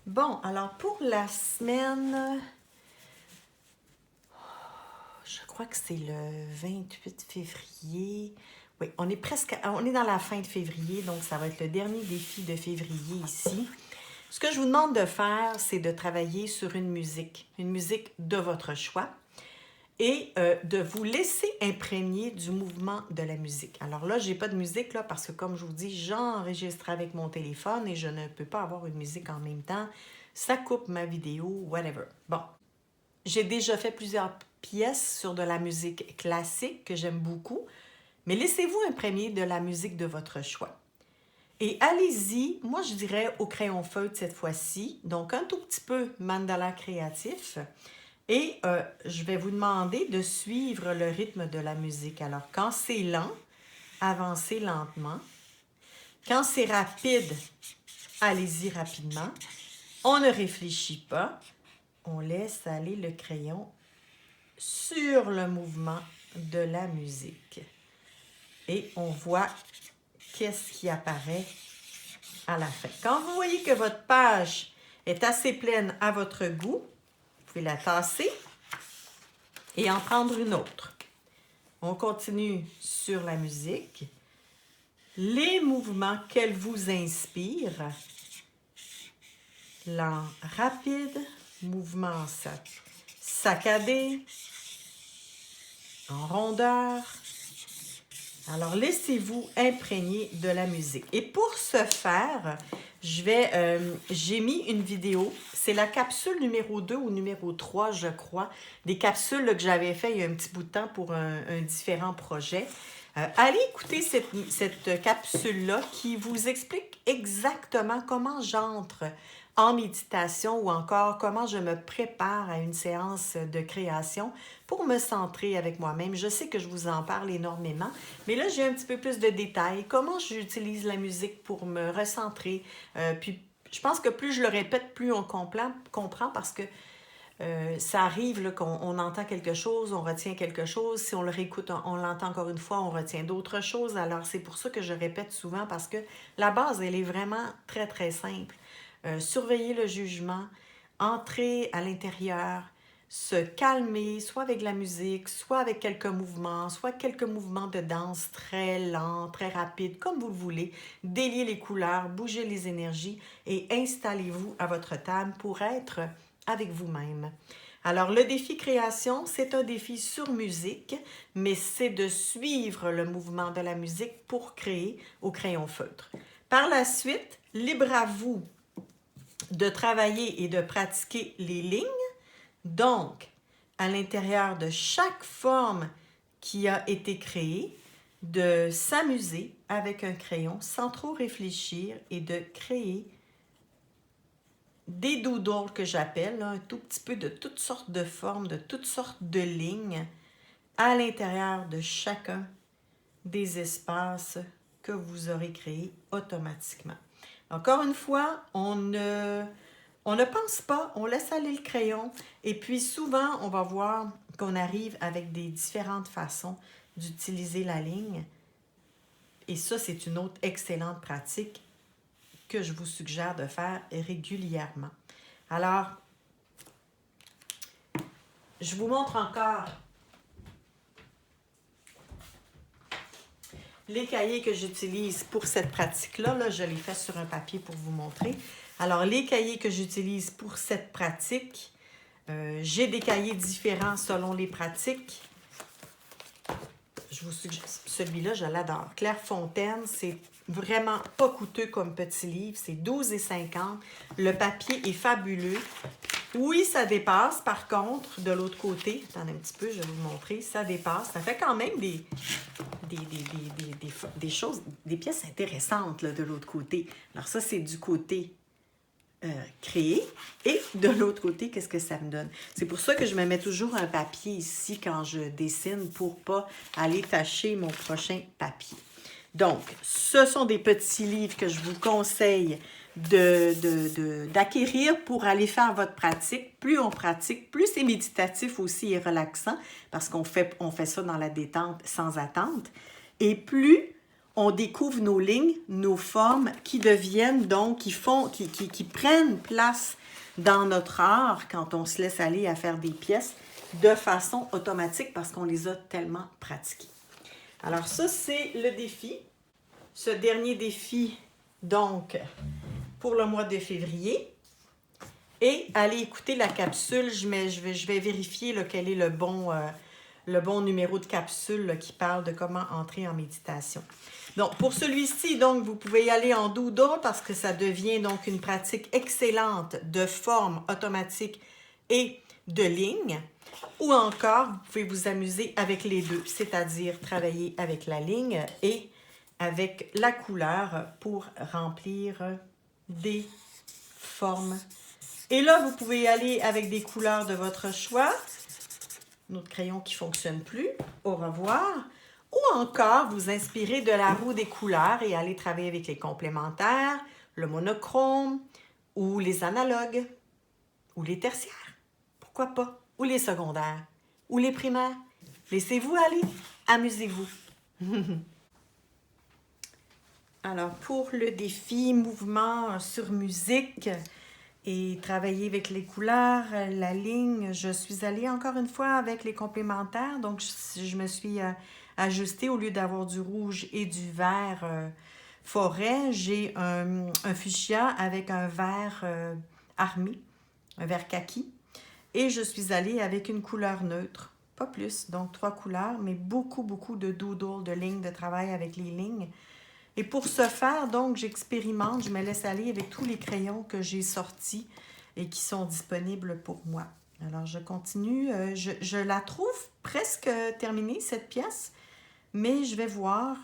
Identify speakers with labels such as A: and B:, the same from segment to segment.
A: Bon, alors pour la semaine, je crois que c'est le 28 février. Oui, on est dans la fin de février, donc ça va être le dernier défi de février ici. Ce que je vous demande de faire, c'est de travailler sur une musique de votre choix, et de vous laisser imprégner du mouvement de la musique. Alors là, j'ai pas de musique là parce que comme je vous dis, j'enregistre avec mon téléphone et je ne peux pas avoir une musique en même temps. Ça coupe ma vidéo, whatever. Bon, j'ai déjà fait plusieurs pièces sur de la musique classique que j'aime beaucoup, mais laissez-vous imprégner de la musique de votre choix. Et allez-y, moi je dirais au crayon feutre cette fois-ci, donc un tout petit peu mandala créatif. Et je vais vous demander de suivre le rythme de la musique. Alors, quand c'est lent, avancez lentement. Quand c'est rapide, allez-y rapidement. On ne réfléchit pas. On laisse aller le crayon sur le mouvement de la musique. Et on voit qu'est-ce qui apparaît à la fin. Quand vous voyez que votre page est assez pleine à votre goût, vous pouvez la tasser et en prendre une autre. On continue sur la musique. Les mouvements qu'elle vous inspire. Lent, rapide, mouvement saccadé, en rondeur. Alors, laissez-vous imprégner de la musique. Et pour ce faire, j'ai mis une vidéo. C'est la capsule numéro 2 ou numéro 3, je crois, des capsules là, que j'avais fait il y a un petit bout de temps pour un différent projet. Allez écouter cette capsule-là qui vous explique exactement comment j'entre en méditation ou encore comment je me prépare à une séance de création pour me centrer avec moi-même. Je sais que je vous en parle énormément, mais là, j'ai un petit peu plus de détails. Comment j'utilise la musique pour me recentrer. Puis, je pense que plus je le répète, plus on comprend parce que ça arrive là, qu'on entend quelque chose, on retient quelque chose. Si on le réécoute, on l'entend encore une fois, on retient d'autres choses. Alors, c'est pour ça que je répète souvent parce que la base, elle est vraiment très, très simple. Surveiller le jugement, entrer à l'intérieur, se calmer, soit avec la musique, soit avec quelques mouvements, soit quelques mouvements de danse très lents, très rapides, comme vous le voulez. Déliez les couleurs, bougez les énergies et installez-vous à votre table pour être avec vous-même. Alors, le défi création, c'est un défi sur musique, mais c'est de suivre le mouvement de la musique pour créer au crayon feutre. Par la suite, libre à vous de travailler et de pratiquer les lignes. Donc, à l'intérieur de chaque forme qui a été créée, de s'amuser avec un crayon sans trop réfléchir et de créer des doodles que j'appelle, un tout petit peu de toutes sortes de formes, de toutes sortes de lignes à l'intérieur de chacun des espaces que vous aurez créés automatiquement. Encore une fois, on ne pense pas, on laisse aller le crayon et puis souvent, on va voir qu'on arrive avec des différentes façons d'utiliser la ligne. Et ça, c'est une autre excellente pratique que je vous suggère de faire régulièrement. Alors, je vous montre encore les cahiers que j'utilise pour cette pratique-là. Là, je les fais sur un papier pour vous montrer. Alors, les cahiers que j'utilise pour cette pratique, j'ai des cahiers différents selon les pratiques. Je vous suggère, celui-là, je l'adore. Clairefontaine, c'est vraiment pas coûteux comme petit livre. C'est 12,50 $. Le papier est fabuleux. Oui, ça dépasse. Par contre, de l'autre côté, attendez un petit peu, je vais vous montrer. Ça dépasse. Ça fait quand même des choses, des pièces intéressantes là, de l'autre côté. Alors ça, c'est du côté créé. Et de l'autre côté, qu'est-ce que ça me donne? C'est pour ça que je me mets toujours un papier ici quand je dessine pour pas aller tacher mon prochain papier. Donc, ce sont des petits livres que je vous conseille d'acquérir pour aller faire votre pratique. Plus on pratique, plus c'est méditatif aussi et relaxant parce qu'on fait ça dans la détente sans attente. Et plus on découvre nos lignes, nos formes qui deviennent donc, qui prennent place dans notre art quand on se laisse aller à faire des pièces de façon automatique parce qu'on les a tellement pratiquées. Alors ça, c'est le défi. Ce dernier défi, donc, pour le mois de février. Et allez écouter la capsule. Je vais vérifier là, quel est le bon numéro de capsule là, qui parle de comment entrer en méditation. Donc, pour celui-ci, donc, vous pouvez y aller en doodle parce que ça devient donc une pratique excellente de forme automatique et de ligne. Ou encore, vous pouvez vous amuser avec les deux, c'est-à-dire travailler avec la ligne et avec la couleur pour remplir des formes. Et là, vous pouvez y aller avec des couleurs de votre choix. Notre crayon qui ne fonctionne plus. Au revoir. Ou encore, vous inspirer de la roue des couleurs et aller travailler avec les complémentaires, le monochrome ou les analogues ou les tertiaires. Pourquoi pas? Ou les secondaires ou les primaires. Laissez-vous aller. Amusez-vous. Alors, pour le défi mouvement sur musique et travailler avec les couleurs, la ligne, je suis allée encore une fois avec les complémentaires. Donc, je me suis ajustée au lieu d'avoir du rouge et du vert forêt. J'ai un fuchsia avec un vert armé, un vert kaki. Et je suis allée avec une couleur neutre, pas plus, donc 3 couleurs, mais beaucoup de doodle, de lignes de travail avec les lignes. Et pour ce faire, donc, j'expérimente, je me laisse aller avec tous les crayons que j'ai sortis et qui sont disponibles pour moi. Alors, je continue. Je la trouve presque terminée, cette pièce, mais je vais voir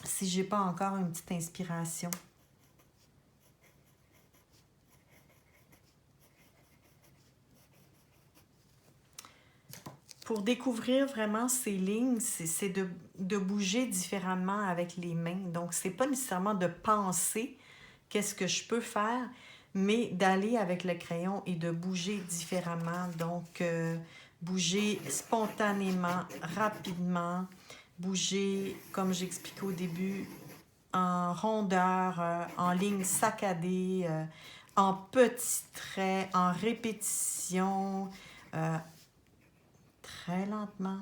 A: si j'ai pas encore une petite inspiration. Pour découvrir vraiment ces lignes, c'est de bouger différemment avec les mains. Donc, c'est pas nécessairement de penser qu'est-ce que je peux faire, mais d'aller avec le crayon et de bouger différemment. Donc, bouger spontanément, rapidement, bouger, comme j'expliquais au début, en rondeur, en ligne saccadée, en petits traits, en répétition, très lentement.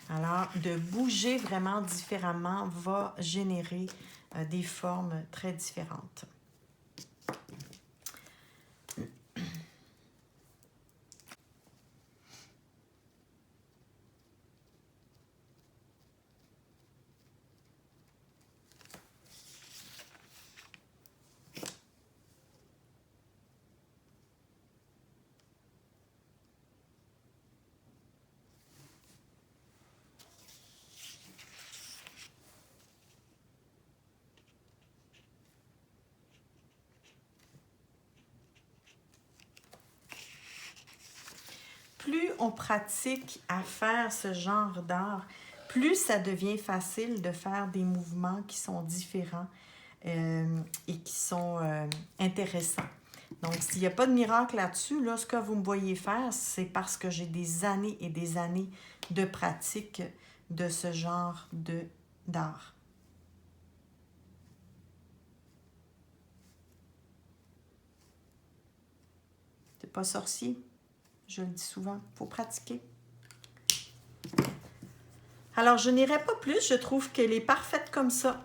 A: Alors, de bouger vraiment différemment va générer des formes très différentes. Plus on pratique à faire ce genre d'art, plus ça devient facile de faire des mouvements qui sont différents et qui sont intéressants. Donc, s'il n'y a pas de miracle là-dessus, là, ce que vous me voyez faire, c'est parce que j'ai des années et des années de pratique de ce genre d'art. C'est pas sorcier. Je le dis souvent, il faut pratiquer. Alors, je n'irai pas plus. Je trouve qu'elle est parfaite comme ça.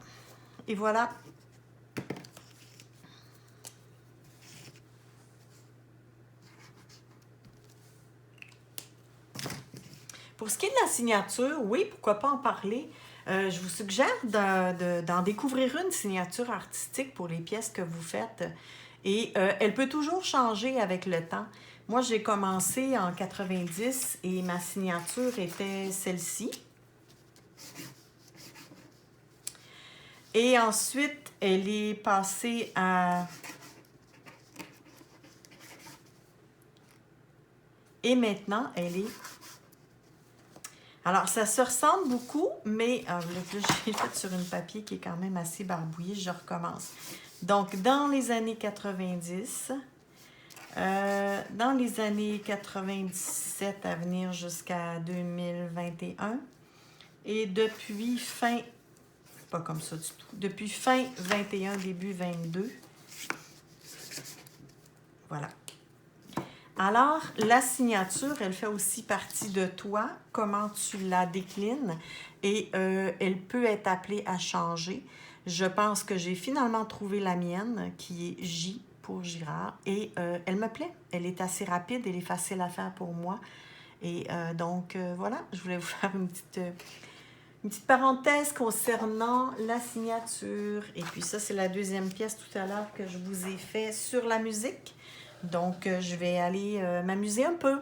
A: Et voilà. Pour ce qui est de la signature, oui, pourquoi pas en parler. Je vous suggère d'en découvrir une signature artistique pour les pièces que vous faites. Et elle peut toujours changer avec le temps. Moi, j'ai commencé en 90 et ma signature était celle-ci. Et ensuite, elle est passée à... Et maintenant, elle est... Alors, ça se ressemble beaucoup, mais là, j'ai fait sur une papier qui est quand même assez barbouillé. Je recommence. Donc, dans les années 90, dans les années 97 à venir jusqu'à 2021. Et depuis fin, pas comme ça du tout, depuis fin 21, début 22. Voilà. Alors, la signature, elle fait aussi partie de toi, comment tu la déclines, et elle peut être appelée à changer. Je pense que j'ai finalement trouvé la mienne, qui est J pour Girard, et elle me plaît. Elle est assez rapide, elle est facile à faire pour moi. Et donc, voilà, je voulais vous faire une petite parenthèse concernant la signature. Et puis ça, c'est la deuxième pièce tout à l'heure que je vous ai fait sur la musique. Donc, je vais aller m'amuser un peu.